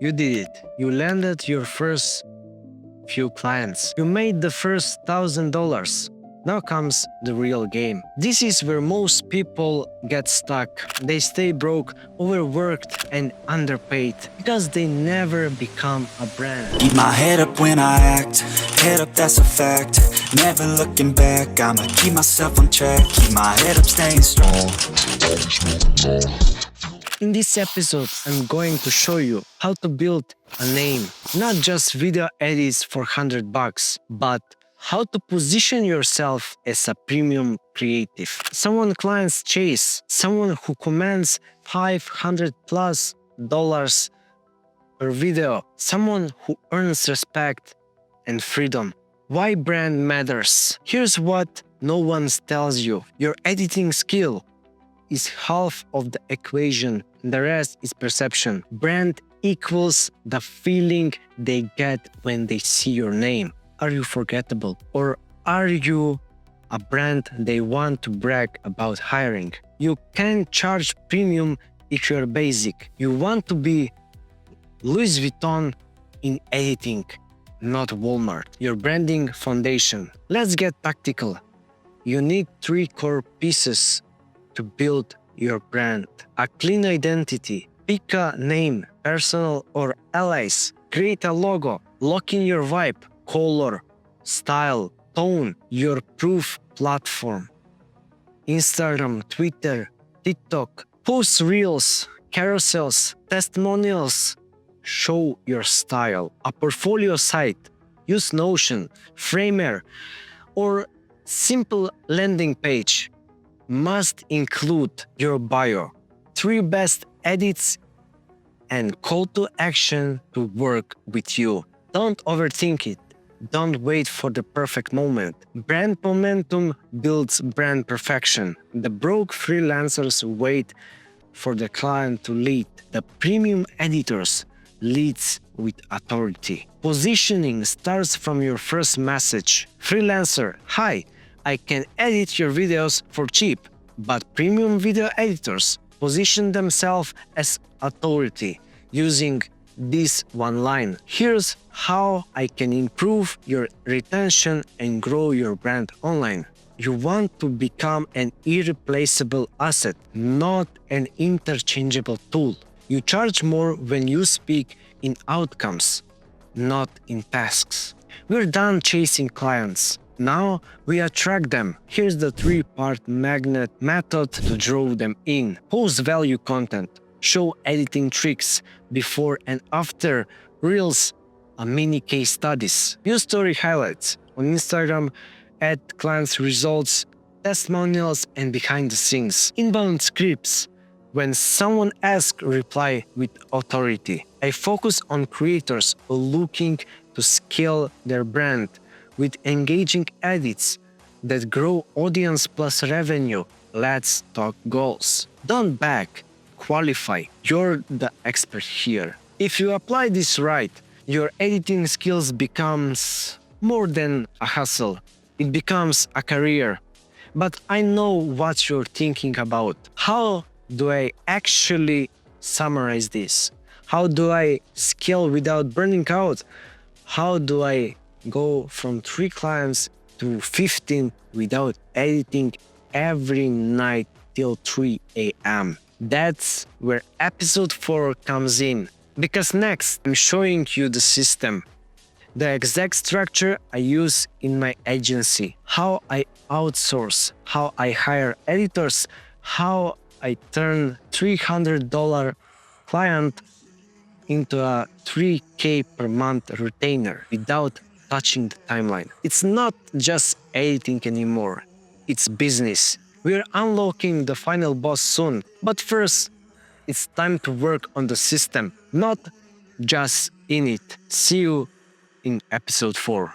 You did it. You landed your first few clients. You made the first $1,000. Now comes the real game. This is where most people get stuck. They stay broke, overworked, and underpaid because they never become a brand. Keep my head up when I act, head up, that's a fact. Never looking back, I'ma keep myself on track. Keep my head up, staying strong. In this episode, I'm going to show you how to build a name. Not just video edits for $100, but how to position yourself as a premium creative. Someone clients chase, someone who commands $500+ per video, someone who earns respect and freedom. Why brand matters? Here's what no one tells you. Your editing skill is half of the equation. The rest is perception. Brand equals the feeling they get when they see your name. Are you forgettable? Or are you a brand they want to brag about hiring? You can charge premium if you're basic. You want to be Louis Vuitton in editing, not Walmart. Your branding foundation. Let's get practical. You need 3 core pieces to build your brand. A clean identity. Pick a name, personal or allies. Create a logo. Lock in your vibe, color, style, tone, your proof platform. Instagram, Twitter, TikTok. Post reels, carousels, testimonials. Show your style. A portfolio site. Use Notion, Framer, or simple landing page. Must include your bio, 3 best edits, and call to action to work with you. Don't overthink it. Don't wait for the perfect moment. Brand momentum builds brand perfection. The broke freelancers wait for the client to lead. The premium editors leads with authority. Positioning starts from your first message. Freelancer, hi, I can edit your videos for cheap, but premium video editors position themselves as authority using this one line. Here's how I can improve your retention and grow your brand online. You want to become an irreplaceable asset, not an interchangeable tool. You charge more when you speak in outcomes, not in tasks. We're done chasing clients. Now we attract them. Here's the 3-part magnet method to draw them in. Post value content. Show editing tricks before and after reels, mini case studies. Use story highlights on Instagram, add clients' results, testimonials, and behind the scenes. Inbound scripts. When someone asks, reply with authority. I focus on creators looking to scale their brand with engaging edits that grow audience plus revenue. Let's talk goals. Don't beg, qualify. You're the expert here. If you apply this right, your editing skills becomes more than a hustle. It becomes a career. But I know what you're thinking about. How do I actually summarize this? How do I scale without burning out? How do I go from 3 clients to 15 without editing every night till 3 a.m.? That's where episode 4 comes in. Because next, I'm showing you the system, the exact structure I use in my agency, how I outsource, how I hire editors, how I turn $300 client into a $3K per month retainer without touching the timeline. It's not just editing anymore, it's business. We're unlocking the final boss soon, but first, it's time to work on the system, not just in it. See you in episode 4.